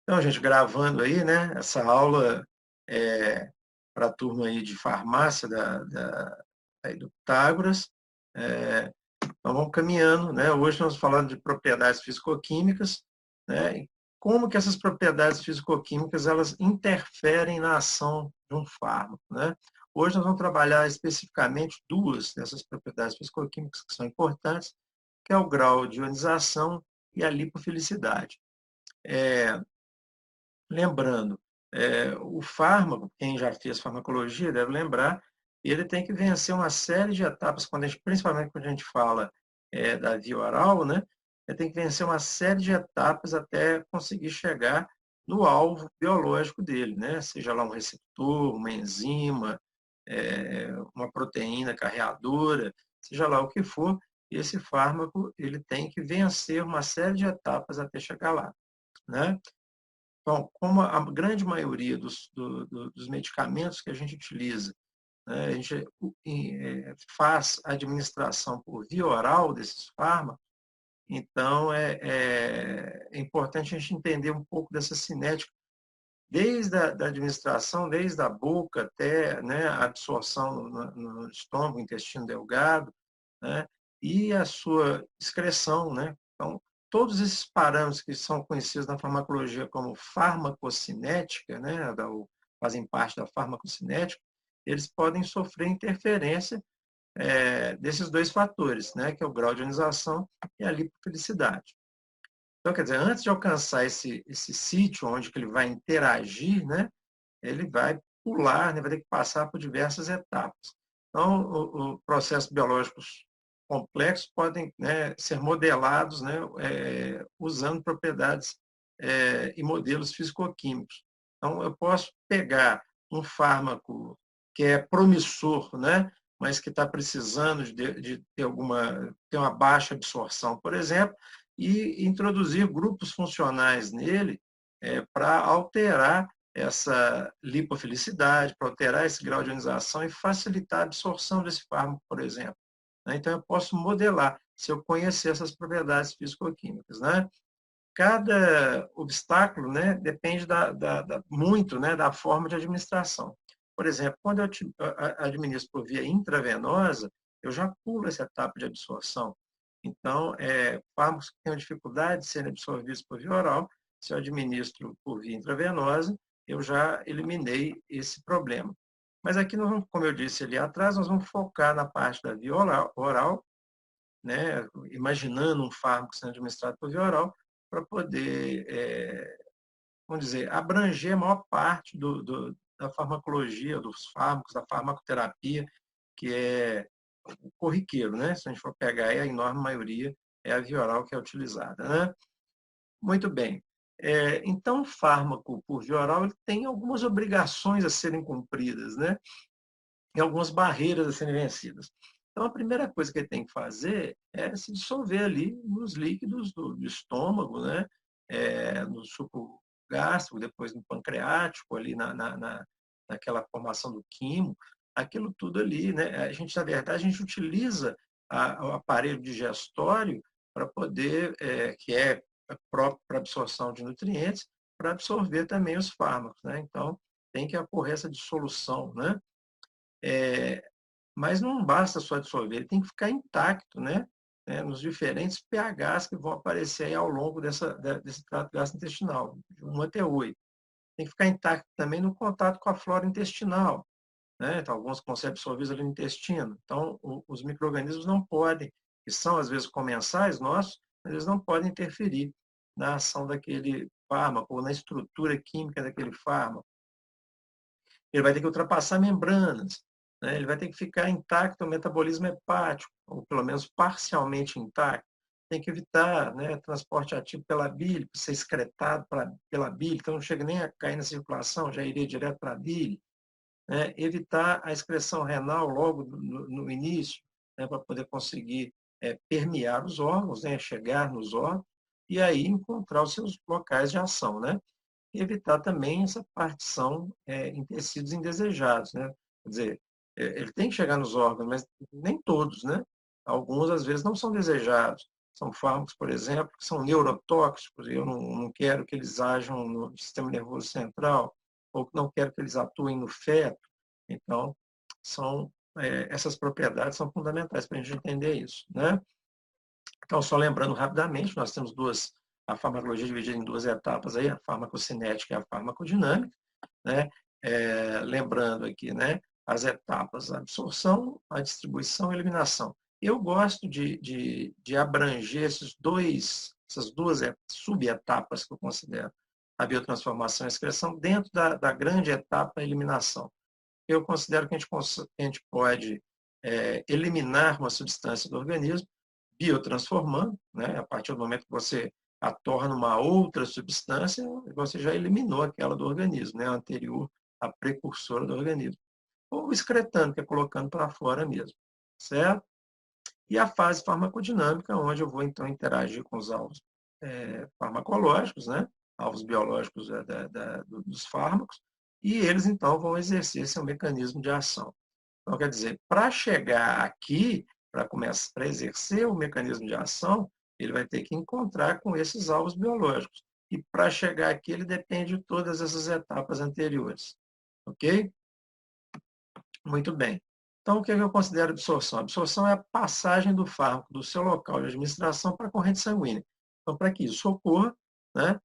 Então, gente, gravando aí, né, essa aula para a turma aí de farmácia aí do Pitágoras. Então, vamos caminhando, né? Hoje nós vamos falando de propriedades fisicoquímicas, né? E como que essas propriedades fisicoquímicas elas interferem na ação de um fármaco, né? Hoje nós vamos trabalhar especificamente duas dessas propriedades fisicoquímicas que são importantes, que é o grau de ionização e a lipofilicidade. Lembrando, o fármaco, quem já fez farmacologia deve lembrar, ele tem que vencer uma série de etapas, principalmente quando a gente fala da via oral, né? Ele tem que vencer uma série de etapas até conseguir chegar no alvo biológico dele, né? Seja lá um receptor, uma enzima, uma proteína carreadora, seja lá o que for, esse fármaco ele tem que vencer uma série de etapas até chegar lá, né? Bom, como a grande maioria dos medicamentos que a gente utiliza, né, a gente faz administração por via oral desses fármacos, então é importante a gente entender um pouco dessa cinética, desde da administração, desde a boca até, né, a absorção no estômago, intestino delgado, né, e a sua excreção, né? Então, todos esses parâmetros que são conhecidos na farmacologia como farmacocinética, né, fazem parte da farmacocinética, eles podem sofrer interferência desses dois fatores, né, que é o grau de ionização e a lipofilicidade. Então, quer dizer, antes de alcançar esse sítio onde que ele vai interagir, né, ele vai pular, né, vai ter que passar por diversas etapas. Então, os processos biológicos complexos podem, né, ser modelados, né, usando propriedades e modelos fisicoquímicos. Então, eu posso pegar um fármaco que é promissor, né, mas que está precisando de ter uma baixa absorção, por exemplo, e introduzir grupos funcionais nele para alterar essa lipofilicidade, para alterar esse grau de ionização e facilitar a absorção desse fármaco, por exemplo. Então, eu posso modelar, se eu conhecer essas propriedades fisicoquímicas, né? Cada obstáculo, né, depende muito, né, da forma de administração. Por exemplo, quando eu administro por via intravenosa, eu já pulo essa etapa de absorção. Então, fármacos que têm dificuldade de serem absorvidos por via oral, se eu administro por via intravenosa, eu já eliminei esse problema. Mas aqui, nós vamos, como eu disse ali atrás, nós vamos focar na parte da via oral, né, imaginando um fármaco sendo administrado por via oral, para poder, vamos dizer, abranger a maior parte da farmacologia, dos fármacos, da farmacoterapia, que é o corriqueiro, né? Se a gente for pegar, a enorme maioria é a via oral que é utilizada, né? Muito bem. Então, o fármaco por via oral ele tem algumas obrigações a serem cumpridas, né? E algumas barreiras a serem vencidas. Então, a primeira coisa que ele tem que fazer é se dissolver ali nos líquidos do estômago, né? No suco gástrico, depois no pancreático, ali naquela formação do quimo, aquilo tudo ali, né? Na verdade, a gente utiliza o aparelho digestório para poder, que é próprio para absorção de nutrientes, para absorver também os fármacos, né? Então, tem que ocorrer essa dissolução, né? Mas não basta só dissolver, ele tem que ficar intacto, né? Nos diferentes pHs que vão aparecer aí ao longo desse trato gastrointestinal, de 1 até 8. Tem que ficar intacto também no contato com a flora intestinal, né? Então, alguns vão ser absorvidos ali no intestino. Então, os micro-organismos não podem, que são às vezes comensais nossos, mas eles não podem interferir na ação daquele fármaco ou na estrutura química daquele fármaco. Ele vai ter que ultrapassar membranas, né? Ele vai ter que ficar intacto o metabolismo hepático, ou pelo menos parcialmente intacto. Tem que evitar, né, transporte ativo pela bile, para ser excretado pela bile, então não chega nem a cair na circulação, já iria direto para a bile. Né? Evitar a excreção renal logo no início, né, para poder conseguir permear os órgãos, né, chegar nos órgãos, e aí encontrar os seus locais de ação, né? E evitar também essa partição em tecidos indesejados, né? Quer dizer, ele tem que chegar nos órgãos, mas nem todos, né? Alguns, às vezes, não são desejados. São fármacos, por exemplo, que são neurotóxicos, e eu não quero que eles ajam no sistema nervoso central, ou que não quero que eles atuem no feto. Então, essas propriedades são fundamentais para a gente entender isso, né? Então, só lembrando rapidamente, nós temos a farmacologia dividida em duas etapas, aí, a farmacocinética e a farmacodinâmica, né? Lembrando aqui, né, as etapas, a absorção, a distribuição e a eliminação. Eu gosto de abranger essas duas subetapas que eu considero a biotransformação e a excreção dentro da grande etapa eliminação. Eu considero que a gente pode eliminar uma substância do organismo biotransformando, né? A partir do momento que você a torna uma outra substância, você já eliminou aquela do organismo, né? A anterior, a precursora do organismo. Ou excretando, que é colocando para fora mesmo, certo? E a fase farmacodinâmica, onde eu vou, então, interagir com os alvos farmacológicos, né? Alvos biológicos dos fármacos, e eles, então, vão exercer seu mecanismo de ação. Então, quer dizer, para chegar aqui, para exercer o mecanismo de ação, ele vai ter que encontrar com esses alvos biológicos. E para chegar aqui, ele depende de todas essas etapas anteriores. Ok? Muito bem. Então, o que eu considero absorção? A absorção é a passagem do fármaco do seu local de administração para a corrente sanguínea. Então, para que isso ocorra, né,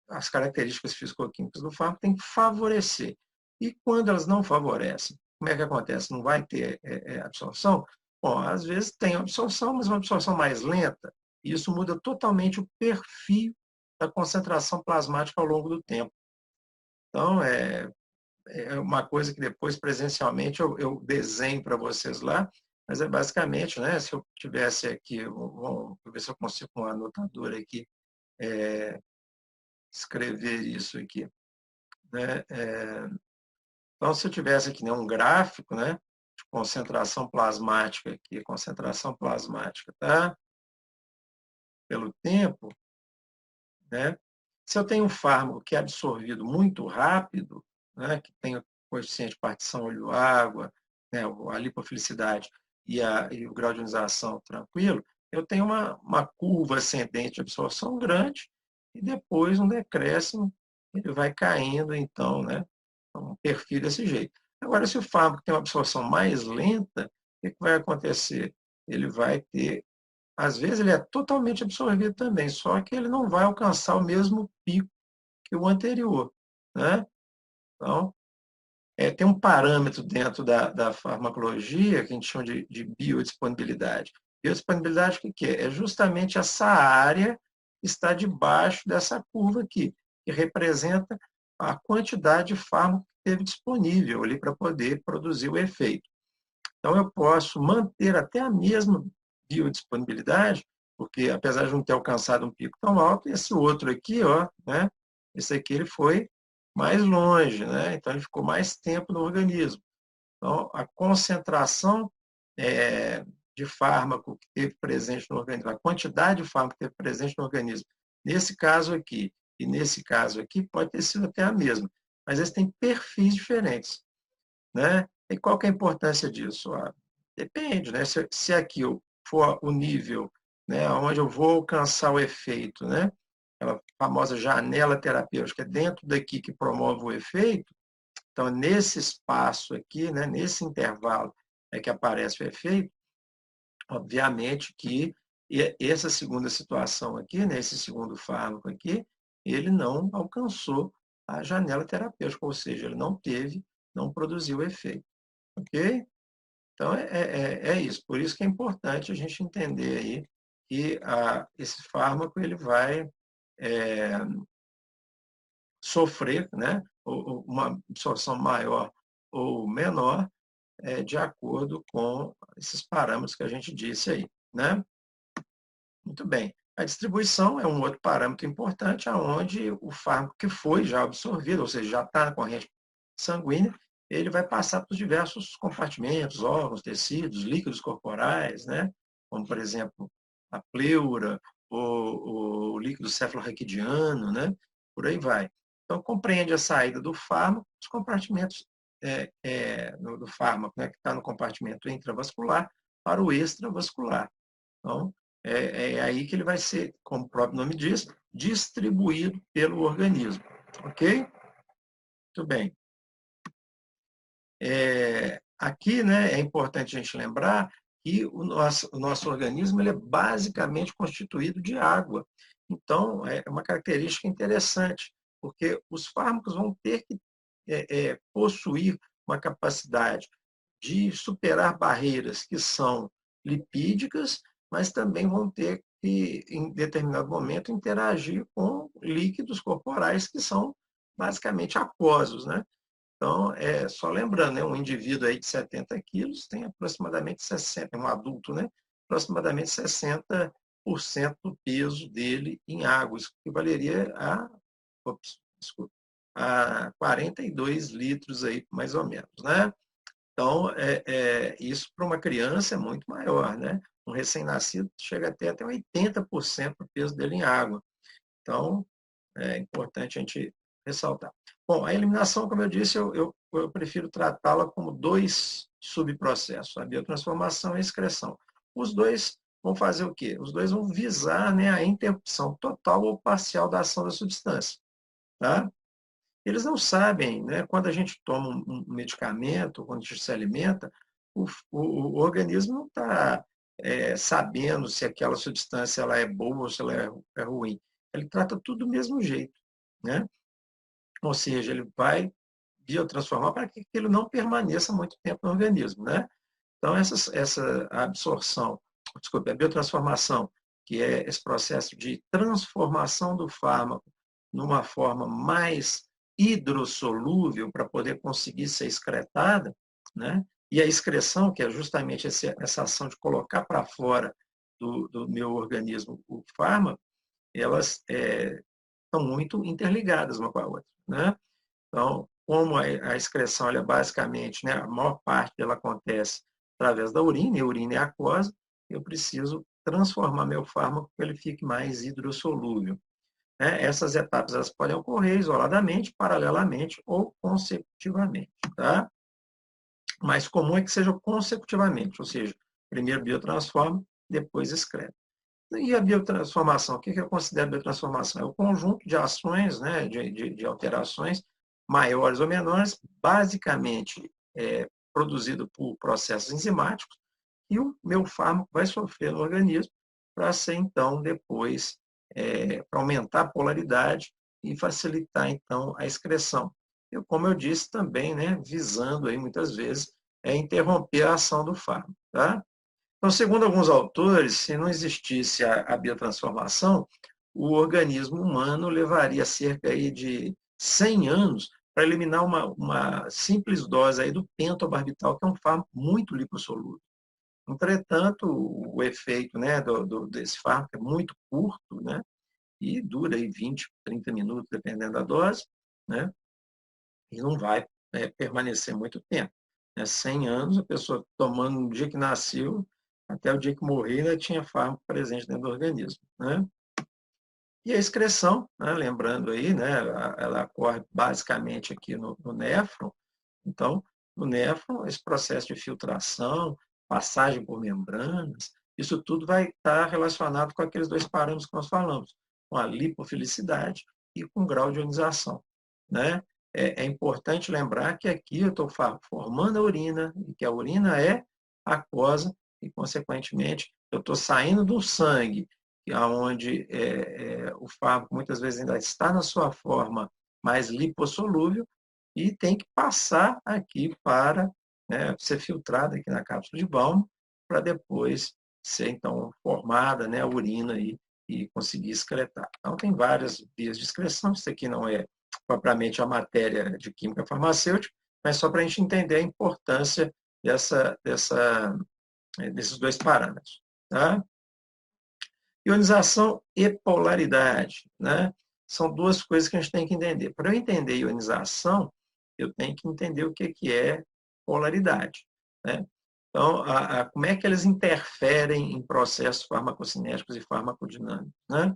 as características físico-químicas do fármaco têm que favorecer. E quando elas não favorecem, como é que acontece? Não vai ter absorção? Bom, às vezes tem absorção, mas uma absorção mais lenta, e isso muda totalmente o perfil da concentração plasmática ao longo do tempo. Então, uma coisa que depois presencialmente eu desenho para vocês lá, mas é basicamente, né, se eu tivesse aqui, vou ver se eu consigo com um anotador aqui, escrever isso aqui, né? Então, se eu tivesse aqui, né, um gráfico, né, de concentração plasmática aqui, concentração plasmática, tá? Pelo tempo, né? Se eu tenho um fármaco que é absorvido muito rápido, né, que tem o coeficiente de partição olho-água, né, a lipofilicidade e o grau de ionização tranquilo, eu tenho uma curva ascendente de absorção grande e depois um decréscimo, ele vai caindo, então, né, um perfil desse jeito. Agora, se o fármaco tem uma absorção mais lenta, o que vai acontecer? Ele vai ter às vezes ele é totalmente absorvido também, só que ele não vai alcançar o mesmo pico que o anterior, né? Então, tem um parâmetro dentro da farmacologia que a gente chama de biodisponibilidade. Biodisponibilidade, o que é? É justamente essa área que está debaixo dessa curva aqui, que representa a quantidade de fármaco que teve disponível ali para poder produzir o efeito. Então, eu posso manter até a mesma biodisponibilidade, porque apesar de não ter alcançado um pico tão alto, esse outro aqui, ó, né, esse aqui ele foi mais longe, né, então ele ficou mais tempo no organismo. Então, a concentração de fármaco que teve presente no organismo, a quantidade de fármaco que teve presente no organismo, nesse caso aqui e nesse caso aqui, pode ter sido até a mesma, mas eles têm perfis diferentes, né? E qual que é a importância disso? Depende, né? Se aqui for o nível, né, onde eu vou alcançar o efeito, né? Aquela famosa janela terapêutica, é dentro daqui que promove o efeito, então nesse espaço aqui, né, nesse intervalo é que aparece o efeito, obviamente que essa segunda situação aqui, né, esse segundo fármaco aqui, ele não alcançou a janela terapêutica, ou seja, ele não produziu efeito. Ok? Então, é isso. Por isso que é importante a gente entender aí que esse fármaco ele vai sofrer, né, uma absorção maior ou menor de acordo com esses parâmetros que a gente disse aí, né? Muito bem. A distribuição é um outro parâmetro importante, aonde o fármaco que foi já absorvido, ou seja, já está na corrente sanguínea, ele vai passar por diversos compartimentos, órgãos, tecidos, líquidos corporais, né? Como, por exemplo, a pleura, o líquido cefalorraquidiano, né? Por aí vai. Então, compreende a saída do fármaco, os compartimentos do fármaco, né? Que está no compartimento intravascular, para o extravascular. Então, é aí que ele vai ser, como o próprio nome diz, distribuído pelo organismo. Ok? Muito bem. Aqui, né, é importante a gente lembrar que o nosso organismo ele é basicamente constituído de água. Então, é uma característica interessante, porque os fármacos vão ter que possuir uma capacidade de superar barreiras que são lipídicas, mas também vão ter que, em determinado momento, interagir com líquidos corporais que são basicamente aquosos, né? Então, só lembrando, né, um indivíduo aí de 70 quilos tem aproximadamente 60, um adulto, né, aproximadamente 60% do peso dele em água. Isso equivaleria desculpa, a 42 litros aí, mais ou menos, né? Então, isso para uma criança é muito maior, né? Um recém-nascido chega até 80% do peso dele em água. Então, é importante a gente ressaltar. Bom, a eliminação, como eu disse, eu prefiro tratá-la como dois subprocessos, a biotransformação e a excreção. Os dois vão fazer o quê? Os dois vão visar, né, a interrupção total ou parcial da ação da substância. Tá? Eles não sabem, né, quando a gente toma um medicamento, quando a gente se alimenta, o organismo não está sabendo se aquela substância ela é boa ou se ela é ruim. Ele trata tudo do mesmo jeito, né? Ou seja, ele vai biotransformar para que aquilo não permaneça muito tempo no organismo, né? Então, essa absorção, desculpe, a biotransformação, que é esse processo de transformação do fármaco numa forma mais hidrossolúvel para poder conseguir ser excretada, né? E a excreção, que é justamente essa ação de colocar para fora do meu organismo o fármaco, elas estão muito interligadas uma com a outra, né? Então, como a excreção é basicamente, né, a maior parte dela acontece através da urina, e a urina é aquosa, eu preciso transformar meu fármaco para que ele fique mais hidrossolúvel. Né? Essas etapas elas podem ocorrer isoladamente, paralelamente ou consecutivamente. Tá? O mais comum é que seja consecutivamente, ou seja, primeiro biotransforma, depois excreta. E a biotransformação? O que eu considero biotransformação? É o conjunto de ações, né, de alterações maiores ou menores, basicamente produzido por processos enzimáticos, e o meu fármaco vai sofrer no organismo para ser, então, depois, para aumentar a polaridade e facilitar, então, a excreção. E, como eu disse também, né, visando aí, muitas vezes, interromper a ação do fármaco. Tá? Então, segundo alguns autores, se não existisse a biotransformação, o organismo humano levaria cerca aí de 100 anos para eliminar uma simples dose aí do pentobarbital, que é um fármaco muito lipossolúvel. Entretanto, o efeito, né, desse fármaco é muito curto, né, e dura aí 20, 30 minutos, dependendo da dose, né, e não vai permanecer muito tempo. 100 anos, a pessoa tomando no dia que nasceu, até o dia que morrer, ainda tinha fármaco presente dentro do organismo. Né? E a excreção, né, lembrando aí, né, ela ocorre basicamente aqui no néfron. Então, no néfron, esse processo de filtração, passagem por membranas, isso tudo vai estar relacionado com aqueles dois parâmetros que nós falamos, com a lipofilicidade e com o grau de ionização. Né? É importante lembrar que aqui eu estou formando a urina, e que a urina é aquosa, e, consequentemente, eu estou saindo do sangue, onde o fármaco muitas vezes ainda está na sua forma mais lipossolúvel, e tem que passar aqui para ser filtrado aqui na cápsula de Bowman, para depois ser, então, formada, né, a urina e conseguir excretar. Então, tem várias vias de excreção, isso aqui não é propriamente a matéria de química farmacêutica, mas só para a gente entender a importância desses dois parâmetros. Tá? Ionização e polaridade, né? São duas coisas que a gente tem que entender. Para eu entender ionização, eu tenho que entender o que é polaridade. Né? Então, como é que eles interferem em processos farmacocinéticos e farmacodinâmicos? Né?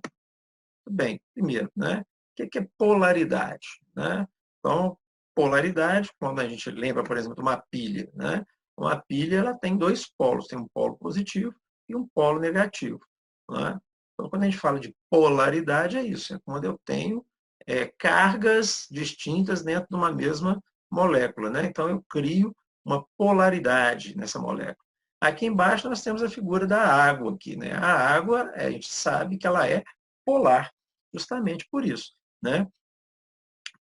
Bem, primeiro, né? O que é polaridade? Né? Então, polaridade, quando a gente lembra, por exemplo, de uma pilha, né? Uma pilha ela tem dois polos, tem um polo positivo e um polo negativo. não é? Então, quando a gente fala de polaridade, é isso, é quando eu tenho cargas distintas dentro de uma mesma molécula, né? Então, eu crio uma polaridade nessa molécula. Aqui embaixo nós temos a figura da água aqui, né? A água, a gente sabe que ela é polar, justamente por isso, né?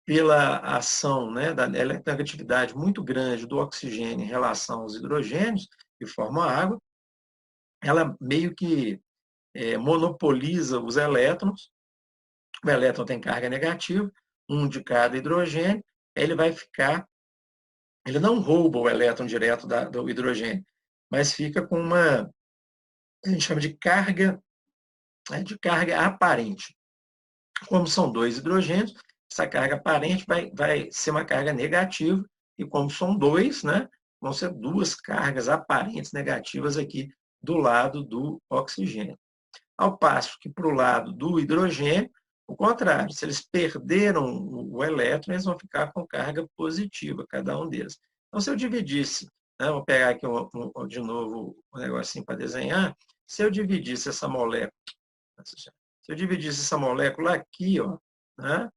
Pela ação, né, da eletronegatividade muito grande do oxigênio em relação aos hidrogênios, que formam a água, ela meio que monopoliza os elétrons. O elétron tem carga negativa, um de cada hidrogênio, ele vai ficar, ele não rouba o elétron direto do hidrogênio, mas fica com uma, a gente chama de carga aparente. Como são dois hidrogênios, essa carga aparente vai ser uma carga negativa, e como são dois, né, vão ser duas cargas aparentes negativas aqui do lado do oxigênio. Ao passo que para o lado do hidrogênio, o contrário, se eles perderam o elétron, eles vão ficar com carga positiva, cada um deles. Então, se eu dividisse, né, vou pegar aqui de novo um negocinho para desenhar, se eu dividisse essa molécula, se eu dividisse essa molécula aqui, ó, né,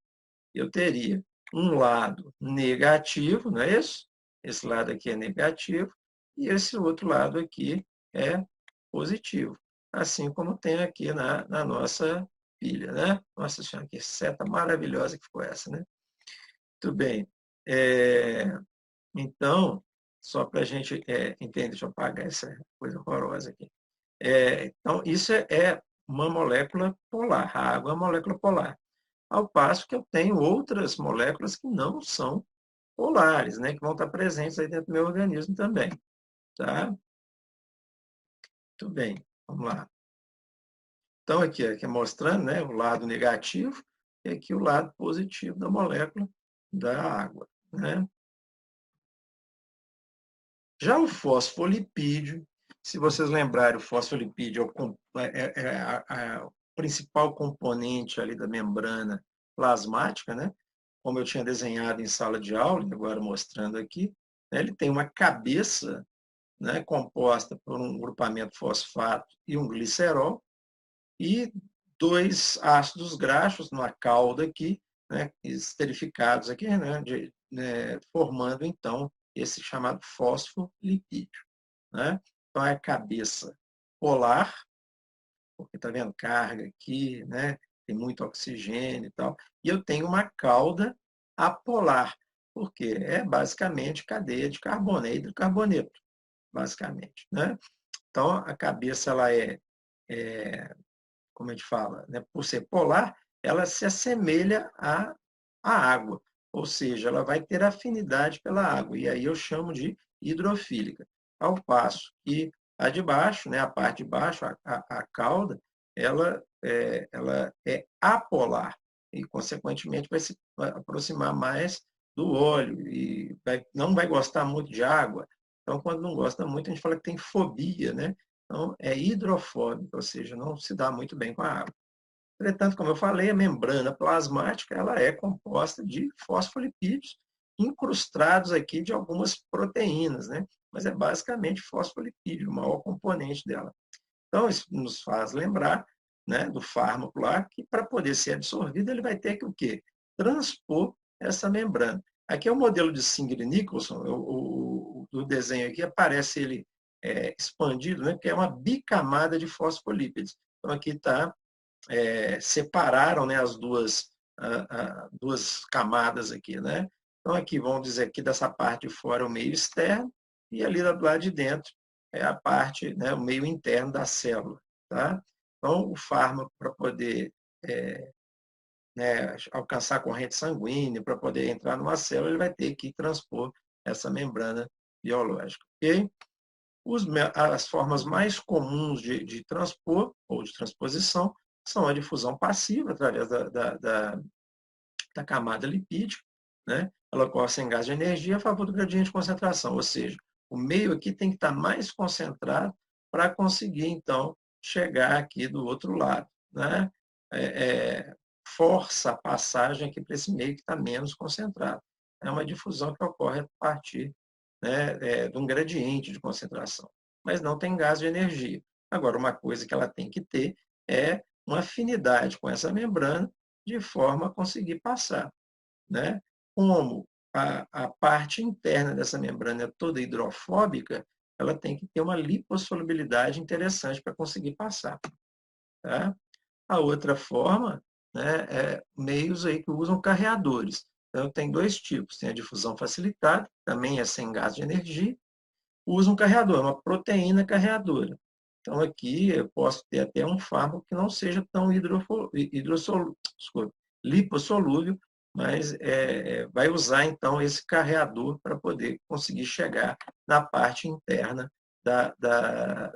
eu teria um lado negativo, não é isso? Esse lado aqui é negativo, e esse outro lado aqui é positivo. Assim como tem aqui na nossa pilha, né? Nossa Senhora, que seta maravilhosa que ficou essa, né? Muito bem. Então, só para a gente entender, deixa eu apagar essa coisa horrorosa aqui. Então, isso é uma molécula polar. A água é uma molécula polar. Ao passo que eu tenho outras moléculas que não são polares, né? Que vão estar presentes aí dentro do meu organismo também. Tá? Muito bem. Vamos lá. Então, aqui mostrando, né, o lado negativo e aqui o lado positivo da molécula da água, né? Já o fosfolipídio, se vocês lembrarem, o fosfolipídio o principal componente ali da membrana plasmática, né? Como eu tinha desenhado em sala de aula, e agora mostrando aqui, né? Ele tem uma cabeça, né, composta por um grupamento fosfato e um glicerol, e dois ácidos graxos na cauda aqui, né, esterificados aqui, né, formando então esse chamado fosfolipídio, né? Então é a cabeça polar, porque está vendo carga aqui, né? Tem muito oxigênio e tal, e eu tenho uma cauda apolar, porque é basicamente cadeia de carbono, é hidrocarboneto, basicamente, né? Então a cabeça ela como a gente fala, né, por ser polar, ela se assemelha à água, ou seja, ela vai ter afinidade pela água, e aí eu chamo de hidrofílica. Ao passo que a de baixo, né, a parte de baixo, a cauda, ela é apolar, e, consequentemente, vai se aproximar mais do óleo, e não vai gostar muito de água. Então, quando não gosta muito, a gente fala que tem fobia, né? Então, é hidrofóbico, ou seja, não se dá muito bem com a água. Entretanto, como eu falei, a membrana plasmática ela é composta de fosfolipídios incrustados aqui de algumas proteínas, né? Mas é basicamente fosfolipídio, o maior componente dela. Então, isso nos faz lembrar, né, do fármaco lá, que para poder ser absorvido, ele vai ter que o quê? Transpor essa membrana. Aqui é o modelo de Singer-Nicholson, o desenho aqui aparece ele expandido, né, que é uma bicamada de fosfolípidos. Então, aqui está, separaram, né, as duas camadas aqui, né? Então, aqui vamos dizer que dessa parte de fora é o meio externo, e ali do lado de dentro é a parte, né, o meio interno da célula, tá? Então, o fármaco, para poder né, alcançar a corrente sanguínea, para poder entrar numa célula, ele vai ter que transpor essa membrana biológica, ok? As formas mais comuns de transpor ou de transposição são a difusão passiva, através da camada lipídica, né? Ela ocorre sem gás de energia a favor do gradiente de concentração, ou seja, o meio aqui tem que estar mais concentrado para conseguir, então, chegar aqui do outro lado, né? Força a passagem aqui para esse meio que está menos concentrado. É uma difusão que ocorre a partir, né, de um gradiente de concentração, mas não tem gás de energia. Agora, uma coisa que ela tem que ter é uma afinidade com essa membrana de forma a conseguir passar, né? Como a parte interna dessa membrana é toda hidrofóbica, ela tem que ter uma lipossolubilidade interessante para conseguir passar. Tá? A outra forma, né, é meios aí que usam carreadores. Então, tem dois tipos. Tem a difusão facilitada, também é sem gasto de energia, usa um carreador, uma proteína carreadora. Então, aqui eu posso ter até um fármaco que não seja tão lipossolúvel, mas vai usar, então, esse carreador para poder conseguir chegar na parte interna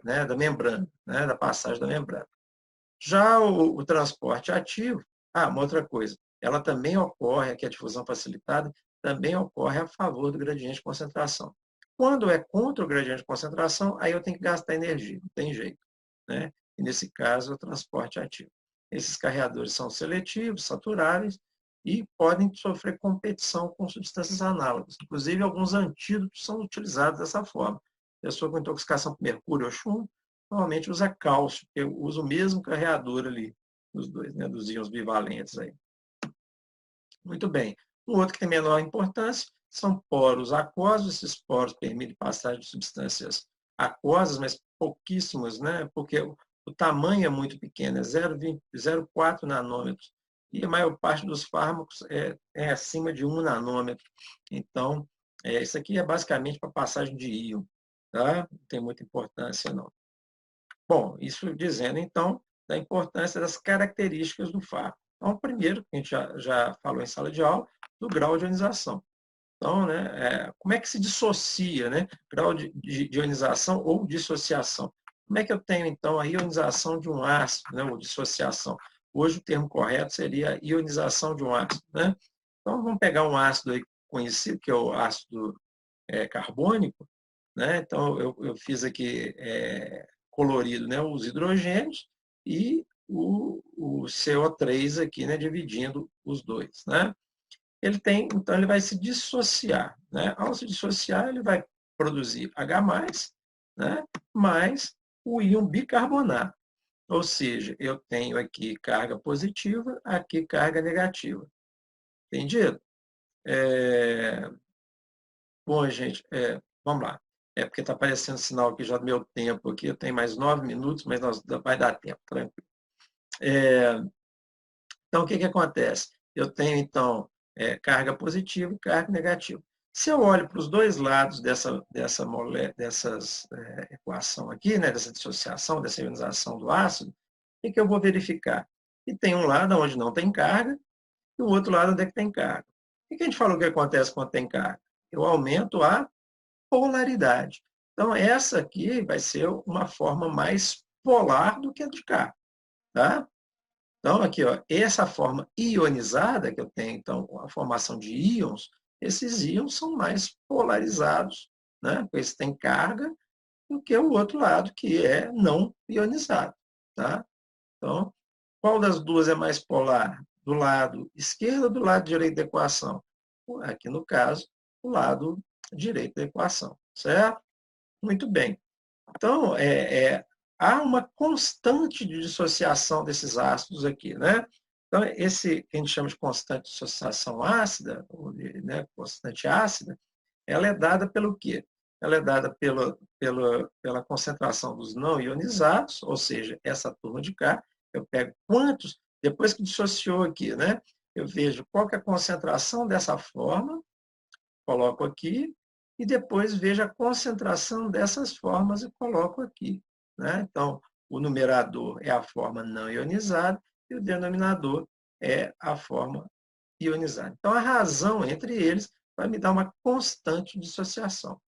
né, da membrana, né, da passagem da membrana. Já o transporte ativo, uma outra coisa, ela também ocorre, aqui a difusão facilitada, também ocorre a favor do gradiente de concentração. Quando é contra o gradiente de concentração, aí eu tenho que gastar energia, não tem jeito. Né? E nesse caso, o transporte ativo. Esses carreadores são seletivos, saturáveis e podem sofrer competição com substâncias análogas. Inclusive, alguns antídotos são utilizados dessa forma. Pessoa com intoxicação por mercúrio ou chumbo, normalmente usa cálcio, porque usa o mesmo carreador ali, dos dois, né, dos íons bivalentes aí. Muito bem. Um outro que tem menor importância são poros aquosos. Esses poros permitem passagem de substâncias aquosas, mas pouquíssimos, né? Porque o tamanho é muito pequeno, é 0,4 nanômetros. E a maior parte dos fármacos é acima de 1 nanômetro. Então, isso aqui é basicamente para passagem de íon. Tá? Não tem muita importância, não. Bom, isso dizendo, então, da importância das características do fármaco. Então, primeiro, a gente já falou em sala de aula, do grau de ionização. Então, né, como é que se dissocia, né, grau de ionização ou dissociação? Como é que eu tenho, então, a ionização de um ácido, né, ou dissociação? Hoje o termo correto seria ionização de um ácido. Né? Então, vamos pegar um ácido aí conhecido, que é o ácido carbônico. Né? Então, eu fiz aqui colorido, né, os hidrogênios e o CO3 aqui, né, dividindo os dois. Né? Então, ele vai se dissociar. Né? Ao se dissociar, ele vai produzir H+, né, mais o íon bicarbonato. Ou seja, eu tenho aqui carga positiva, aqui carga negativa. Entendido? Bom, gente, vamos lá. É porque está aparecendo sinal aqui já do meu tempo aqui. Eu tenho mais 9 minutos, mas vai dar tempo, tranquilo. Então, o que acontece? Eu tenho, então, carga positiva e carga negativa. Se eu olho para os dois lados dessa equação aqui, né, dessa dissociação, dessa ionização do ácido, o que eu vou verificar? Que tem um lado onde não tem carga e o outro lado onde é que tem carga. O que a gente falou que acontece quando tem carga? Eu aumento a polaridade. Então, essa aqui vai ser uma forma mais polar do que a de cá. Tá? Então, aqui, ó, essa forma ionizada que eu tenho, então, a formação de íons, esses íons são mais polarizados, né? Esse tem carga, do que o outro lado, que é não ionizado. Tá? Então, qual das duas é mais polar? Do lado esquerdo ou do lado direito da equação? Aqui, no caso, o lado direito da equação. Certo? Muito bem. Então, há uma constante de dissociação desses ácidos aqui, né? Então, esse que a gente chama de constante de dissociação ácida, ou né, constante ácida, ela é dada pelo quê? Ela é dada pela concentração dos não ionizados, ou seja, essa turma de cá, eu pego quantos, depois que dissociou aqui, né? Eu vejo qual que é a concentração dessa forma, coloco aqui, e depois vejo a concentração dessas formas e coloco aqui. Né? Então, o numerador é a forma não ionizada e o denominador é a forma ionizada. Então, a razão entre eles vai me dar uma constante dissociação.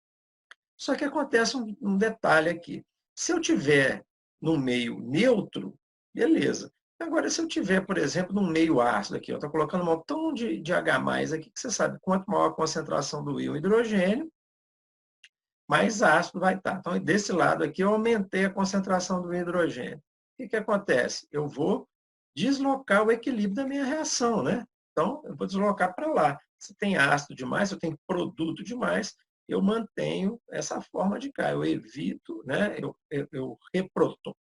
Só que acontece um detalhe aqui. Se eu tiver no meio neutro, beleza. Agora, se eu tiver, por exemplo, num meio ácido aqui, eu estou colocando um montão de H+, aqui, que você sabe, quanto maior a concentração do íon hidrogênio, mais ácido vai estar. Então, desse lado aqui, eu aumentei a concentração do hidrogênio. O que acontece? Eu vou deslocar o equilíbrio da minha reação, né? Então, eu vou deslocar para lá. Se tem ácido demais, se eu tenho produto demais, eu mantenho essa forma de cá. Eu evito, né? Eu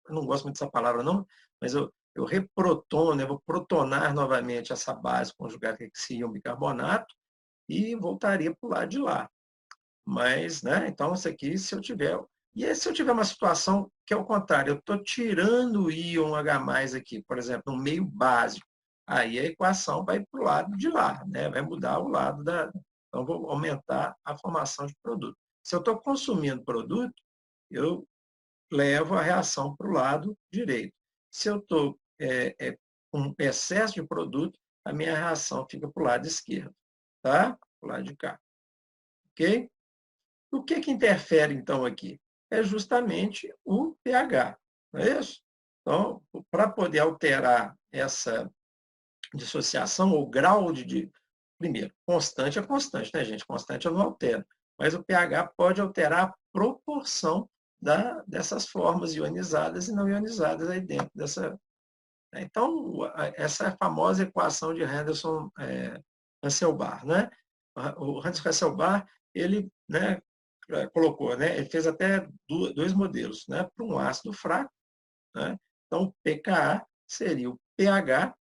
eu não gosto muito dessa palavra não, mas eu reprotono, eu vou protonar novamente essa base conjugada que é íon bicarbonato e voltaria para o lado de lá. Mas, né, então isso aqui, se eu tiver... E aí, se eu tiver uma situação que é o contrário, eu estou tirando o íon H+, aqui, por exemplo, no meio básico, aí a equação vai para o lado de lá, né? Vai mudar o lado da... Então, vou aumentar a formação de produto. Se eu estou consumindo produto, eu levo a reação para o lado direito. Se eu estou com excesso de produto, a minha reação fica para o lado esquerdo, tá? Para o lado de cá. Ok? O que interfere, então, aqui? É justamente o pH, não é isso? Então, para poder alterar essa dissociação, ou grau de... Primeiro, constante é constante, né, gente? Constante eu não altero. Mas o pH pode alterar a proporção dessas formas ionizadas e não ionizadas aí dentro dessa... Então, essa é a famosa equação de Henderson-Hasselbalch, né? O Henderson-Hasselbalch, ele, né, colocou, né? Ele fez até dois modelos, né? Para um ácido fraco, né? Então, o pKa seria o pH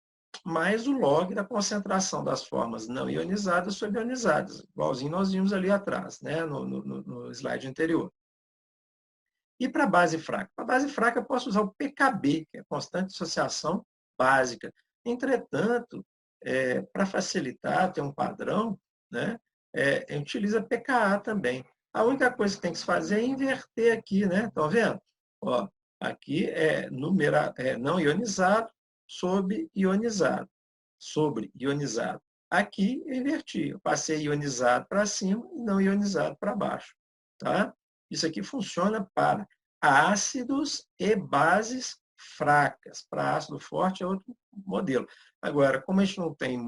mais o log da concentração das formas não ionizadas sobre ionizadas, igualzinho nós vimos ali atrás, né? No slide anterior. E para a base fraca? Para a base fraca, eu posso usar o pKb, que é a constante de dissociação básica. Entretanto, para facilitar, ter um padrão, né, utiliza pKa também. A única coisa que tem que se fazer é inverter aqui, né? Estão vendo? Ó, aqui é não ionizado sobre ionizado. Sobre ionizado. Aqui eu inverti. Eu passei ionizado para cima e não ionizado para baixo. Tá? Isso aqui funciona para ácidos e bases fracas. Para ácido forte é outro modelo. Agora, como a gente não tem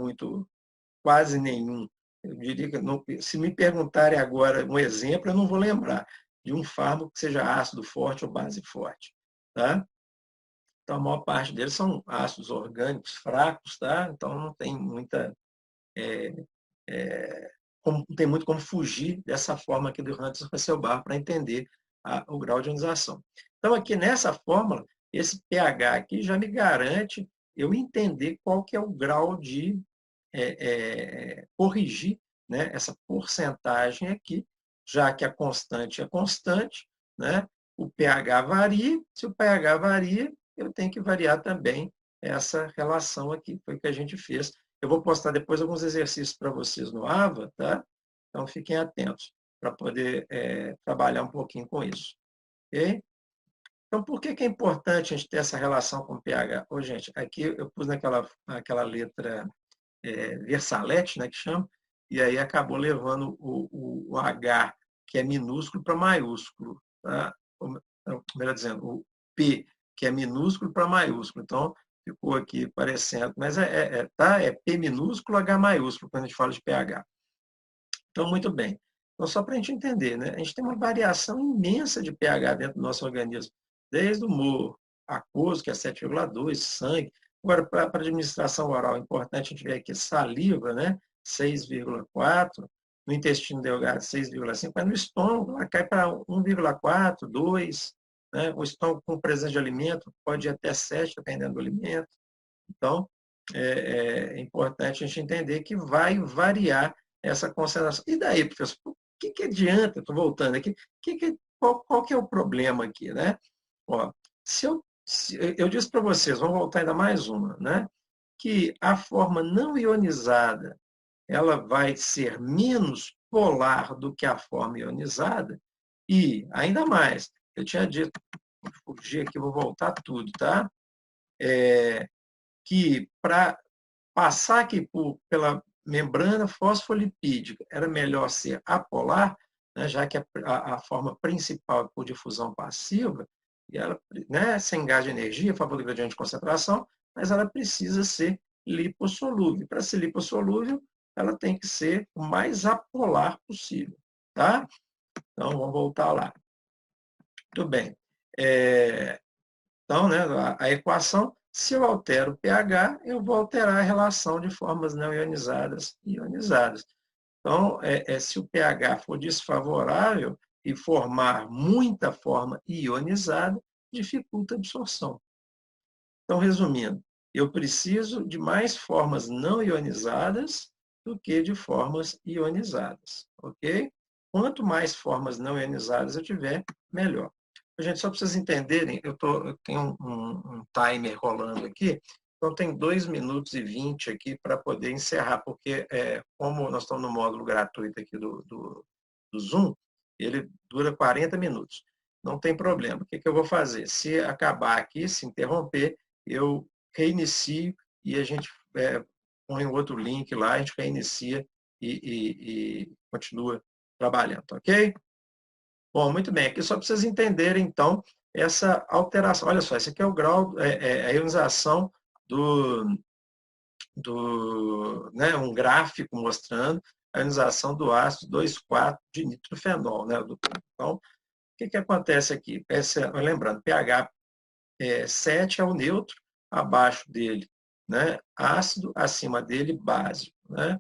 quase nenhum, eu diria que não, se me perguntarem agora um exemplo, eu não vou lembrar de um fármaco que seja ácido forte ou base forte. Tá? Então, a maior parte deles são ácidos orgânicos fracos, tá? Então não tem não tem muito como fugir dessa forma aqui do Henderson-Hasselbalch para entender o grau de ionização. Então, aqui nessa fórmula, esse pH aqui já me garante eu entender qual que é o grau de corrigir, né, essa porcentagem aqui, já que a constante é constante, né, o pH varia, se o pH varia, eu tenho que variar também essa relação aqui, foi o que a gente fez. Eu vou postar depois alguns exercícios para vocês no AVA, tá? Então fiquem atentos para poder trabalhar um pouquinho com isso. Ok? Então, por que é importante a gente ter essa relação com o pH? Ô, gente, aqui eu pus naquela letra Versalete, né, que chama, e aí acabou levando o H, que é minúsculo, para maiúsculo. Tá? Melhor dizendo, o P, que é minúsculo, para maiúsculo. Então, ficou aqui parecendo, mas é P minúsculo, H maiúsculo, quando a gente fala de pH. Então, muito bem. Então, só para a gente entender, né? A gente tem uma variação imensa de pH dentro do nosso organismo, desde o humor aquoso, que é 7,2, sangue. Agora, para a administração oral, é importante a gente ver aqui saliva, né? 6,4, no intestino delgado, 6,5, mas no estômago, ela cai para 1,4, 2, né? O estômago com presença de alimento pode ir até 7, dependendo do alimento. Então, é importante a gente entender que vai variar essa concentração. E daí, professor, o que adianta? Estou voltando aqui. Qual que é o problema aqui, né? Ó, se eu disse para vocês, vamos voltar ainda mais uma, né? Que a forma não ionizada ela vai ser menos polar do que a forma ionizada e, ainda mais, eu tinha dito, vou fugir aqui, vou voltar tudo, tá? Que para passar aqui pela membrana fosfolipídica era melhor ser apolar, né, já que a forma principal é por difusão passiva, e ela, né, sem gás de energia, a favor do gradiente de concentração, mas ela precisa ser lipossolúvel. Para ser lipossolúvel, ela tem que ser o mais apolar possível. Tá? Então, vamos voltar lá. Muito bem. Então, né, a equação, se eu altero o pH, eu vou alterar a relação de formas não ionizadas e ionizadas. Então, se o pH for desfavorável e formar muita forma ionizada, dificulta a absorção. Então, resumindo, eu preciso de mais formas não ionizadas do que de formas ionizadas, ok? Quanto mais formas não ionizadas eu tiver, melhor. A gente só precisa entenderem, eu tenho um timer rolando aqui, então tem 2 minutos e 20 aqui para poder encerrar, porque como nós estamos no módulo gratuito aqui do Zoom, ele dura 40 minutos. Não tem problema. O que eu vou fazer? Se acabar aqui, se interromper, eu reinicio e a gente põe um outro link lá, a gente reinicia e continua trabalhando, ok? Bom, muito bem. Aqui só para vocês entenderem, então, essa alteração. Olha só, esse aqui é o grau, a ionização né, um gráfico mostrando a ionização do ácido 2,4 de nitrofenol. Né? Então, o que acontece aqui? Lembrando, pH 7 é o neutro, abaixo dele, né, ácido, acima dele, básico. Né?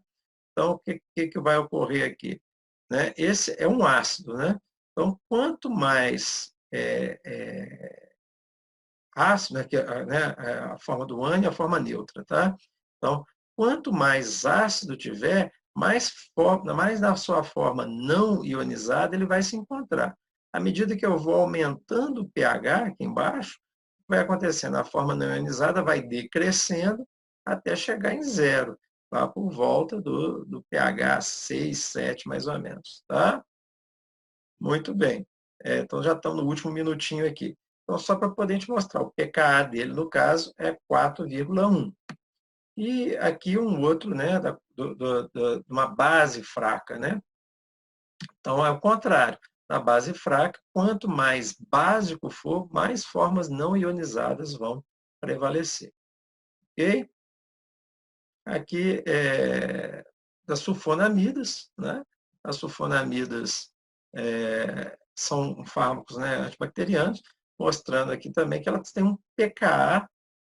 Então, o que vai ocorrer aqui? Né? Esse é um ácido. Né? Então, quanto mais ácido, né, a forma do ânion e a forma neutra. Tá? Então, quanto mais ácido tiver, mais na sua forma não ionizada ele vai se encontrar. À medida que eu vou aumentando o pH aqui embaixo, vai acontecendo, a forma não ionizada vai decrescendo até chegar em zero, lá por volta do pH 6, 7, mais ou menos. Tá? Muito bem. Então, já estamos no último minutinho aqui. Então, só para poder te mostrar, o pKa dele, no caso, é 4,1. E aqui um outro, né, de uma base fraca. Né? Então, é o contrário. Na base fraca, quanto mais básico for, mais formas não ionizadas vão prevalecer. Ok? Aqui das sulfonamidas. Né? As sulfonamidas são fármacos, né, antibacterianos, mostrando aqui também que elas têm um pKa,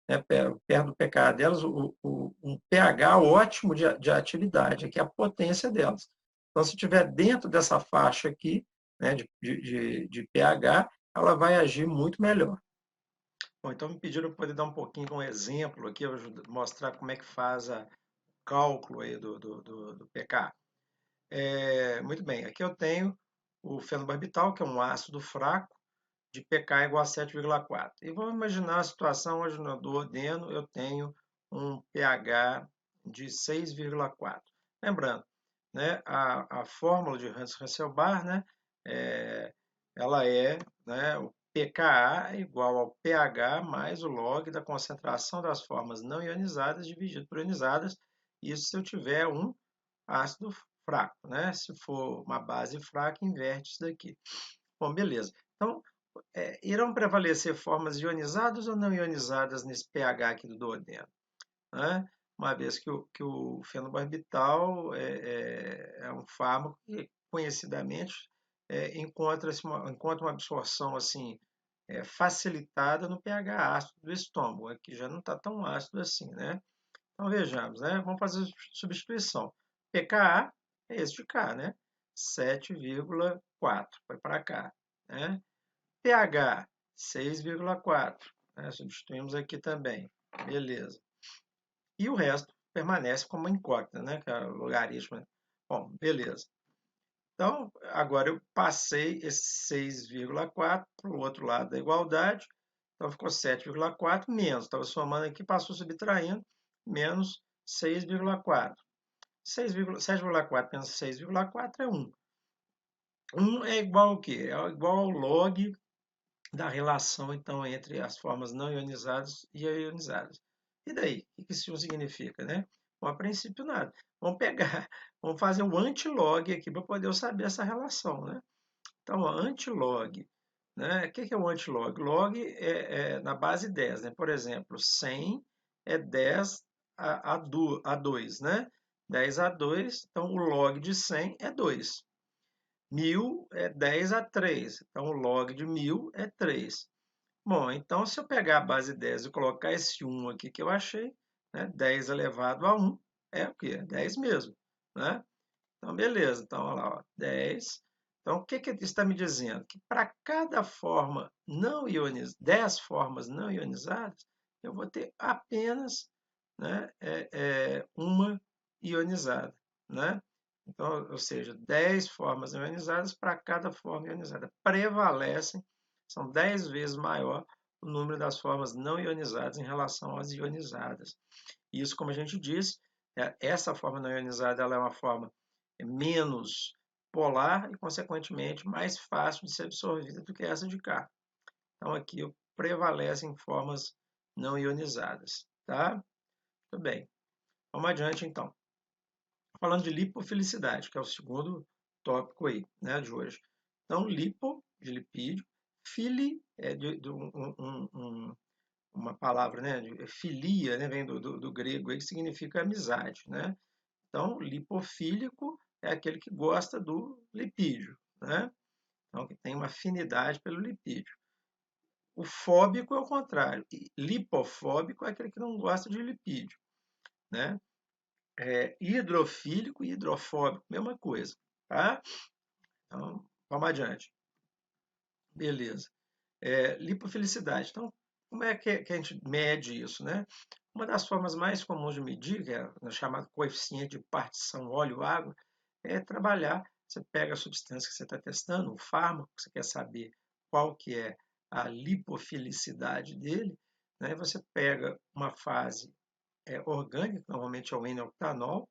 né, perto do pKa delas, um pH ótimo de atividade, que é a potência delas. Então, se estiver dentro dessa faixa aqui, né, de pH, ela vai agir muito melhor. Bom, então me pediram para poder dar um pouquinho de um exemplo aqui, mostrar como é que faz o cálculo aí do pK. Muito bem, aqui eu tenho o fenobarbital, que é um ácido fraco, de pK igual a 7,4. E vamos imaginar a situação onde no duodeno eu tenho um pH de 6,4. Lembrando, né, a fórmula de Hans-Hasselbalch, né, ela né, o pKa é igual ao pH mais o log da concentração das formas não ionizadas dividido por ionizadas, isso se eu tiver um ácido fraco. Né? Se for uma base fraca, inverte isso daqui. Bom, beleza. Então, irão prevalecer formas ionizadas ou não ionizadas nesse pH aqui do duodeno? Né? Uma vez que o fenobarbital é um fármaco que, conhecidamente, encontra uma absorção assim, facilitada no pH ácido do estômago, que já não está tão ácido assim. Né? Então, vejamos, né? Vamos fazer substituição. pKa é esse de cá, né? 7,4, foi para cá. Né? pH, 6,4. Né? Substituímos aqui também. Beleza. E o resto permanece como incógnita, né? Que é o logaritmo. Bom, beleza. Então, agora eu passei esse 6,4 para o outro lado da igualdade. Então, ficou 7,4 menos. Estava somando aqui, passou subtraindo, menos 6,4. 7,4 menos 6,4 é 1. 1 é igual ao quê? É igual ao log da relação, então, entre as formas não ionizadas e ionizadas. E daí? O que isso significa, né? Bom, a princípio, nada. Vamos pegar, vamos fazer o antilog aqui para poder eu saber essa relação, né? Então, antilog, né? O que é o antilog? Log é na base 10, né? Por exemplo, 100 é 10 a 2, né? 10 a 2, então o log de 100 é 2. 1000 é 10 a 3, então o log de 1000 é 3. Bom, então se eu pegar a base 10 e colocar esse 1 aqui que eu achei, né? 10 elevado a 1 é o quê? 10 mesmo, né? Então, beleza. Então, olha lá, ó, 10 Então, o que isso está me dizendo? Que para cada forma não ionizada, 10 formas não ionizadas, eu vou ter apenas, né, uma ionizada, né? Então, ou seja, 10 formas ionizadas para cada forma ionizada. Prevalecem, são 10 vezes maior o número das formas não ionizadas em relação às ionizadas. Isso, como a gente disse, essa forma não ionizada ela é uma forma menos polar e, consequentemente, mais fácil de ser absorvida do que essa de cá. Então, aqui prevalecem formas não ionizadas. Tá? Muito bem. Vamos adiante, então. Falando de lipofilicidade, que é o segundo tópico aí, né, de hoje. Então, lipo, de lipídio, fili é de uma palavra, né, filia, né, vem do grego, aí, que significa amizade, né? Então, lipofílico é aquele que gosta do lipídio, né? Então, que tem uma afinidade pelo lipídio. O fóbico é o contrário. Lipofóbico é aquele que não gosta de lipídio, né? Hidrofílico e hidrofóbico, mesma coisa, tá? Então, vamos adiante. Beleza. Lipofilicidade. Então, como é que a gente mede isso, né? Uma das formas mais comuns de medir, que é o chamado coeficiente de partição óleo-água, é trabalhar. Você pega a substância que você está testando, o fármaco, que você quer saber qual que é a lipofilicidade dele, né? Você pega uma fase orgânica, normalmente é o N-octanol,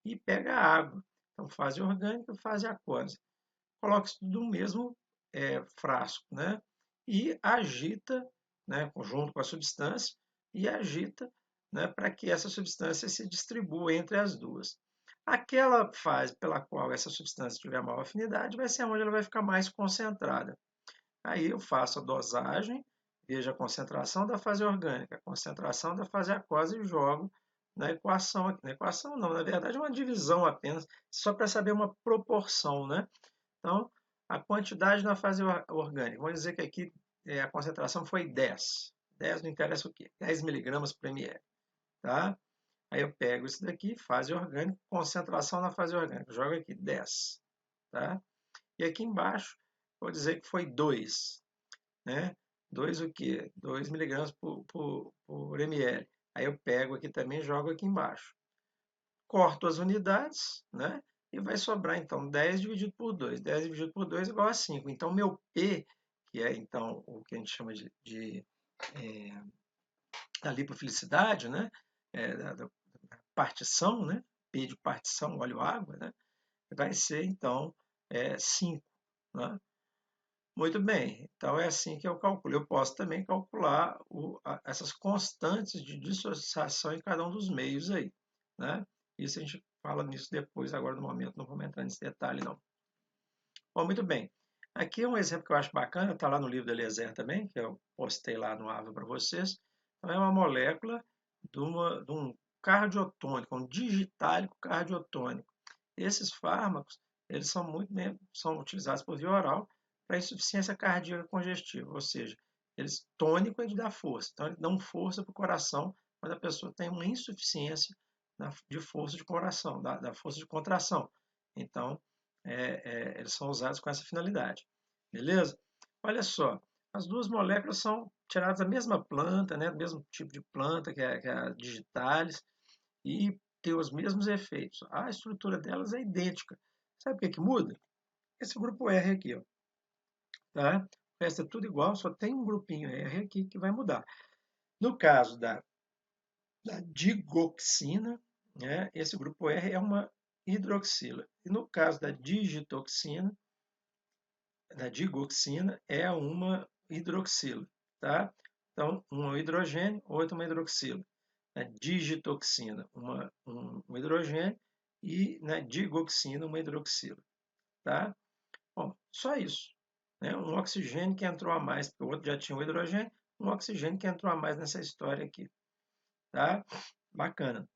e pega a água. Então, fase orgânica, fase aquosa. Coloca isso tudo no mesmo frasco, né? E agita, né, junto com a substância, e agita, né, para que essa substância se distribua entre as duas. Aquela fase pela qual essa substância tiver maior afinidade vai ser onde ela vai ficar mais concentrada. Aí eu faço a dosagem, vejo a concentração da fase orgânica, a concentração da fase aquosa e jogo na equação aqui. Na equação não, na verdade é uma divisão apenas, só para saber uma proporção, né? Então, a quantidade na fase orgânica, vamos dizer que aqui a concentração foi 10. 10 não interessa o quê? 10 miligramas por ml. Tá? Aí eu pego isso daqui, fase orgânica, concentração na fase orgânica, jogo aqui 10. Tá? E aqui embaixo, vou dizer que foi 2. Né? 2 o quê? 2 miligramas por ml. Aí eu pego aqui também e jogo aqui embaixo. Corto as unidades, né? E vai sobrar, então, 10 dividido por 2. 10 dividido por 2 é igual a 5. Então, meu P, que é, então, o que a gente chama de da lipofilicidade, né? Da partição, né? P de partição, óleo-água, né? Vai ser, então, 5. Né? Muito bem, então é assim que eu calculo. Eu posso também calcular essas constantes de dissociação em cada um dos meios aí, né? Isso a gente fala nisso depois, agora no momento, não vamos entrar nesse detalhe, não. Bom, muito bem. Aqui é um exemplo que eu acho bacana, está lá no livro do Eliezer também, que eu postei lá no Ava para vocês. Então, é uma molécula de um cardiotônico, um digitálico cardiotônico. Esses fármacos, eles são muito bem, são utilizados por via oral para insuficiência cardíaca congestiva, ou seja, eles tônico é de dar força, então eles dão força para o coração quando a pessoa tem uma insuficiência de força de coração, da força de contração. Então, eles são usados com essa finalidade. Beleza? Olha só, as duas moléculas são tiradas da mesma planta, né, do mesmo tipo de planta que é a digitalis, e tem os mesmos efeitos. A estrutura delas é idêntica. Sabe o que muda? Esse grupo R aqui, ó, tá? O resto é tudo igual, só tem um grupinho R aqui que vai mudar. No caso da digoxina, né, esse grupo R é uma hidroxila. E no caso da digitoxina, da digoxina, é uma hidroxila. Tá? Então, um é um hidrogênio, outro uma hidroxila. Na digitoxina, um hidrogênio, e na digoxina, uma hidroxila. Tá? Bom, só isso. Né? Um oxigênio que entrou a mais, porque o outro já tinha um hidrogênio, um oxigênio que entrou a mais nessa história aqui. Tá? Bacana.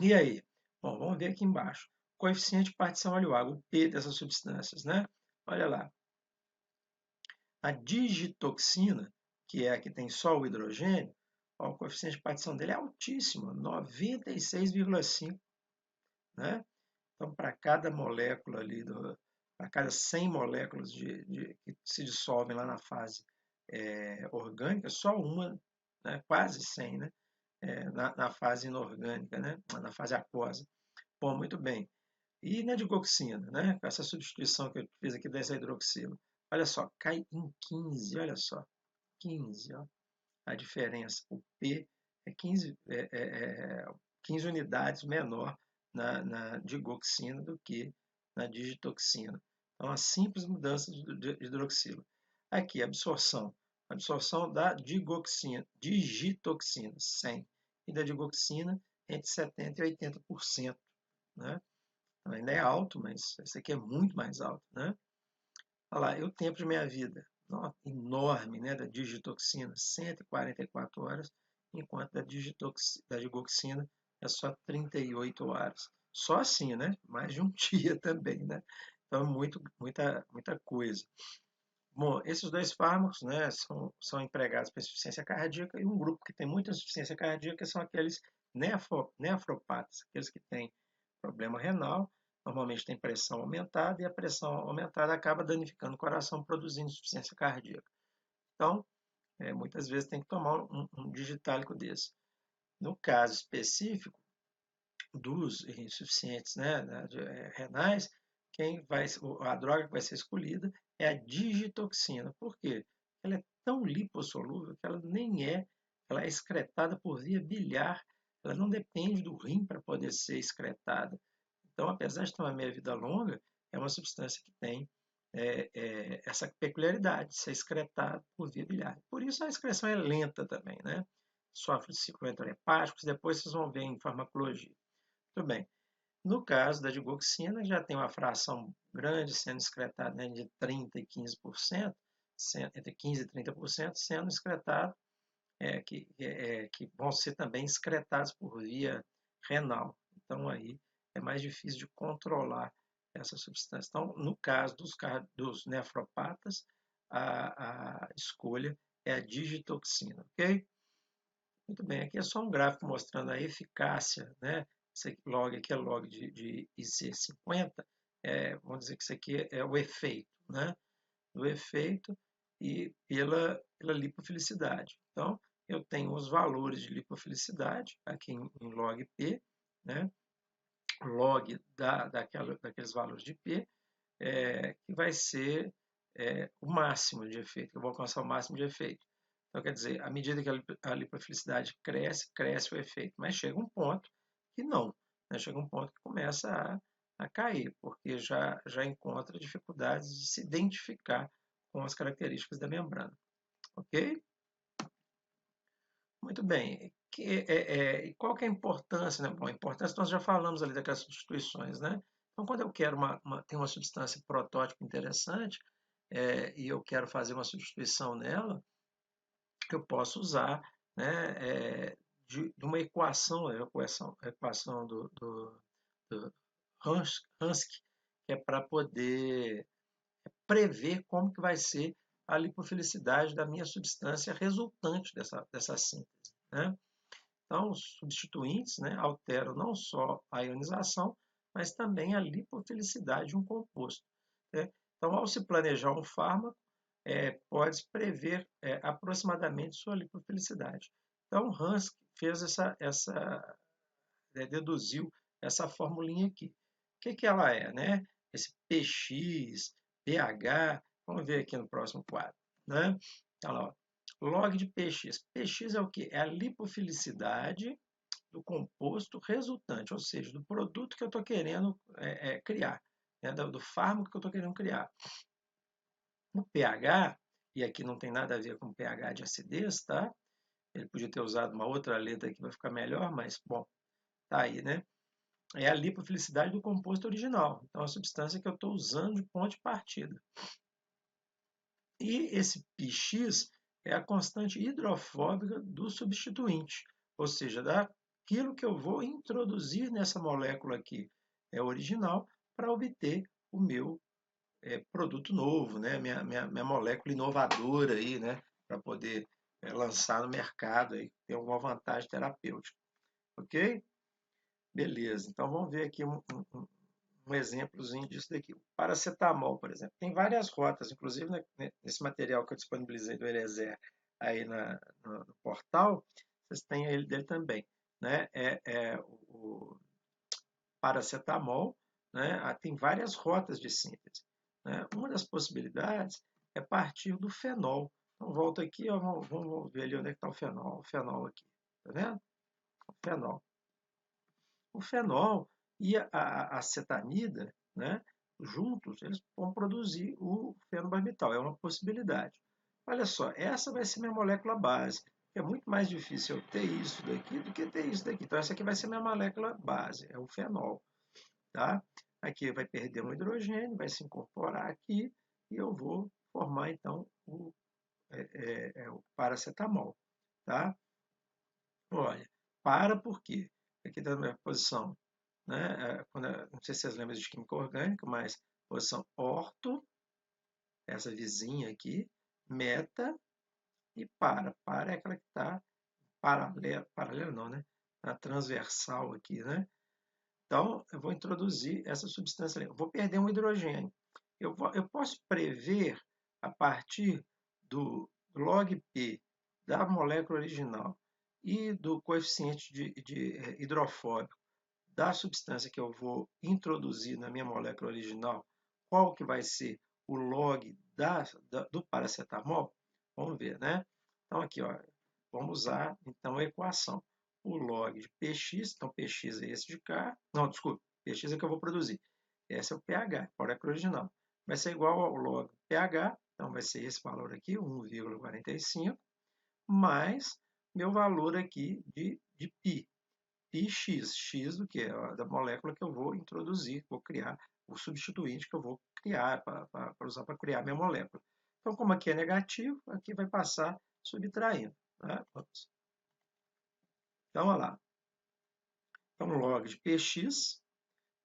E aí? Bom, vamos ver aqui embaixo. Coeficiente de partição óleo-água, o P dessas substâncias. Né? Olha lá. A digitoxina, que é a que tem só o hidrogênio, ó, o coeficiente de partição dele é altíssimo, 96,5. Né? Então, para cada molécula ali, para a cada 100 moléculas que se dissolvem lá na fase orgânica, só uma, né, quase 100, né, na fase inorgânica, né, na fase aquosa. Bom, muito bem. E na digoxina, né, com essa substituição que eu fiz aqui dessa hidroxila, olha só, cai em 15, olha só, 15, ó, a diferença. O P é 15 unidades menor na digoxina do que na digitoxina. Então, a simples mudança de hidroxila. Aqui, absorção. Absorção da digitoxina, 100. E da digoxina, entre 70% e 80%. Né? Então, ainda é alto, mas esse aqui é muito mais alto. Né? Olha lá, e o tempo de meia-vida? Enorme, né? Da digitoxina, 144 horas, enquanto da digoxina é só 38 horas. Só assim, né? Mais de um dia também, né? Então, muita coisa. Bom, esses dois fármacos, né, são empregados para insuficiência cardíaca, e um grupo que tem muita insuficiência cardíaca são aqueles nefropatas, aqueles que têm problema renal, normalmente tem pressão aumentada, e a pressão aumentada acaba danificando o coração, produzindo insuficiência cardíaca. Então, muitas vezes tem que tomar um digitálico desse. No caso específico dos insuficientes, né, renais, a droga que vai ser escolhida é a digitoxina. Por quê? Ela é tão lipossolúvel que ela é excretada por via biliar, ela não depende do rim para poder ser excretada. Então, apesar de ter uma meia-vida longa, é uma substância que tem essa peculiaridade, de ser excretada por via biliar. Por isso a excreção é lenta também, né? Sofre de ciclo enterohepático, depois vocês vão ver em farmacologia. Muito bem. No caso da digoxina, já tem uma fração grande sendo excretada, né, de 30% e 15%, entre 15% e 30%, sendo excretado, que vão ser também excretados por via renal. Então, aí é mais difícil de controlar essa substância. Então, no caso dos nefropatas, a escolha é a digitoxina, ok? Muito bem, aqui é só um gráfico mostrando a eficácia, né? Esse log aqui é log de IC50, vamos dizer que isso aqui é o efeito, né? Do efeito e pela lipofilicidade. Então, eu tenho os valores de lipofilicidade aqui em log P, né? Log daqueles valores de P, que vai ser o máximo de efeito, que eu vou alcançar o máximo de efeito. Então, quer dizer, à medida que a lipofilicidade cresce, cresce o efeito, mas chega um ponto que não, né? Chega um ponto que começa a cair, porque já encontra dificuldades de se identificar com as características da membrana. Ok? Muito bem. Qual que é a importância? Né? Bom, a importância nós já falamos ali daquelas substituições, né? Então, quando eu quero ter uma substância protótipo interessante, e eu quero fazer uma substituição nela, eu posso usar, né, de uma equação, a equação do Hansky, que é para poder prever como que vai ser a lipofilicidade da minha substância resultante dessa síntese. Né? Então, os substituintes, né, alteram não só a ionização, mas também a lipofilicidade de um composto. Né? Então, ao se planejar um fármaco, pode prever aproximadamente sua lipofilicidade. Então, Hans fez deduziu essa formulinha aqui. O que ela é? Né? Esse px, pH, vamos ver aqui no próximo quadro. Né? Olha lá, log de px. Px é o quê? É a lipofilicidade do composto resultante, ou seja, do produto que eu estou querendo criar, né? do fármaco que eu estou querendo criar. O pH, e aqui não tem nada a ver com pH de acidez, tá? Ele podia ter usado uma outra letra aqui para ficar melhor, mas, bom, tá aí, né? É a lipofilicidade do composto original. Então, a substância que eu estou usando de ponto de partida. E esse Px é a constante hidrofóbica do substituinte, ou seja, daquilo que eu vou introduzir nessa molécula aqui original para obter o meu produto novo, né? minha molécula inovadora aí, né? Para poder lançar no mercado e ter alguma vantagem terapêutica. Ok? Beleza. Então vamos ver aqui um um exemplozinho disso daqui. O paracetamol, por exemplo. Tem várias rotas, inclusive nesse material que eu disponibilizei do Eliezer aí no portal, vocês têm ele dele também. Né? O paracetamol, né? Tem várias rotas de síntese. Né? Uma das possibilidades é partir do fenol. Então, volta aqui, ó, vamos ver ali onde é que está o fenol. O fenol aqui, tá vendo? O fenol. O fenol e a acetamida, né, juntos, eles vão produzir o fenobarbital. É uma possibilidade. Olha só, essa vai ser minha molécula base. É muito mais difícil eu ter isso daqui do que ter isso daqui. Então, essa aqui vai ser minha molécula base, é o fenol. Tá? Aqui vai perder um hidrogênio, vai se incorporar aqui e eu vou formar, então, o paracetamol. Tá? Olha, por quê? Aqui está a minha posição, né? Não sei se vocês lembram de química orgânica, mas posição orto, essa vizinha aqui, meta e para. Para é aquela que está paralela não, né? Na transversal aqui, né? Então, eu vou introduzir essa substância ali. Eu vou perder um hidrogênio. Eu posso prever, a partir do log P da molécula original e do coeficiente de hidrofóbico da substância que eu vou introduzir na minha molécula original, qual que vai ser o log do paracetamol? Vamos ver, né? Então, aqui, ó, vamos usar então a equação. O log de Px, então Px é esse de cá. Não, desculpa, Px é que eu vou produzir. Esse é o pH, molécula original. Vai ser igual ao log pH, então vai ser esse valor aqui, 1,45, mais meu valor aqui de π. Πx, x do que? Da molécula que eu vou introduzir, vou criar, o substituinte que eu vou criar, para usar para criar minha molécula. Então, como aqui é negativo, aqui vai passar subtraindo. Né? Então, olha lá. Então, log de Px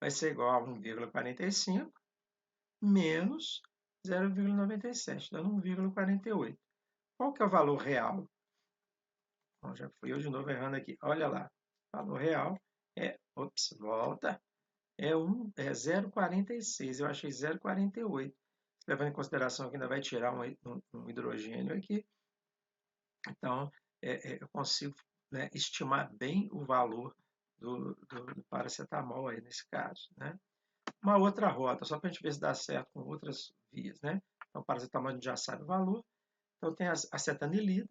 vai ser igual a 1,45 menos 0,97, dando 1,48. Qual que é o valor real? Bom, já fui eu de novo errando aqui. Olha lá. O valor real é... Ops, volta. É 0,46. Eu achei 0,48. Levando em consideração que ainda vai tirar um hidrogênio aqui. Então, eu consigo, né, estimar bem o valor do paracetamol aí nesse caso. Né? Uma outra rota, só para a gente ver se dá certo com outras vias. Né? Então, o paracetamol a gente já sabe o valor. Então, tem a acetanilida.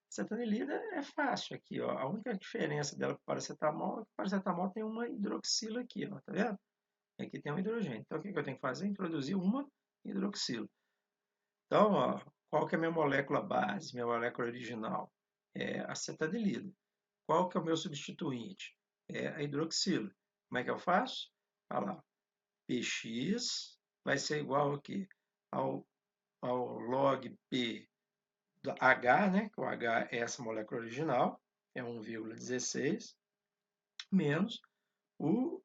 Acetanilida é fácil aqui, ó. A única diferença dela para o paracetamol é que o paracetamol tem uma hidroxila aqui, ó, tá vendo? Aqui tem um hidrogênio. Então, o que eu tenho que fazer? Introduzir uma hidroxila. Então, ó, qual que é a minha molécula base, minha molécula original? É a acetanilida. Qual que é o meu substituinte? É a hidroxila. Como é que eu faço? Olha lá. Px vai ser igual aqui ao log P do H, né? Que o H é essa molécula original, é 1,16, menos o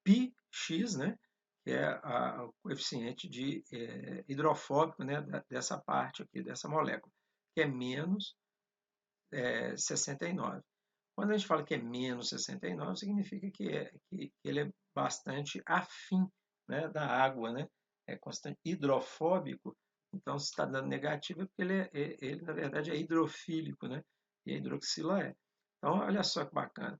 πx, né? Que é o coeficiente de hidrofóbico, né? Dessa parte aqui, dessa molécula, que é menos 69. Quando a gente fala que é menos 69, significa que ele é bastante afim, né, da água, né? É constante hidrofóbico. Então, se está dando negativo, é porque ele, na verdade, é hidrofílico, né? E a hidroxila é. Então, olha só que bacana.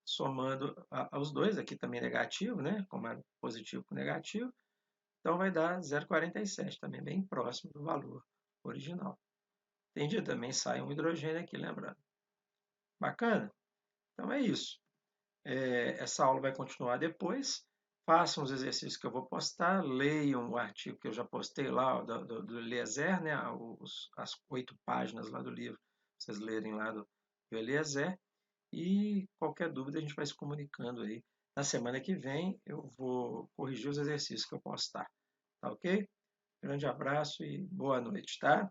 Somando aos dois, aqui também negativo, né? Como é positivo com negativo. Então, vai dar 0,47, também bem próximo do valor original. Entendi? Também sai um hidrogênio aqui, lembrando. Bacana? Então, é isso. Essa aula vai continuar depois. Façam os exercícios que eu vou postar, leiam o artigo que eu já postei lá do Eliezer, né? As 8 páginas lá do livro, vocês lerem lá do Eliezer. E qualquer dúvida a gente vai se comunicando aí. Na semana que vem eu vou corrigir os exercícios que eu postar. Tá ok? Grande abraço e boa noite, tá?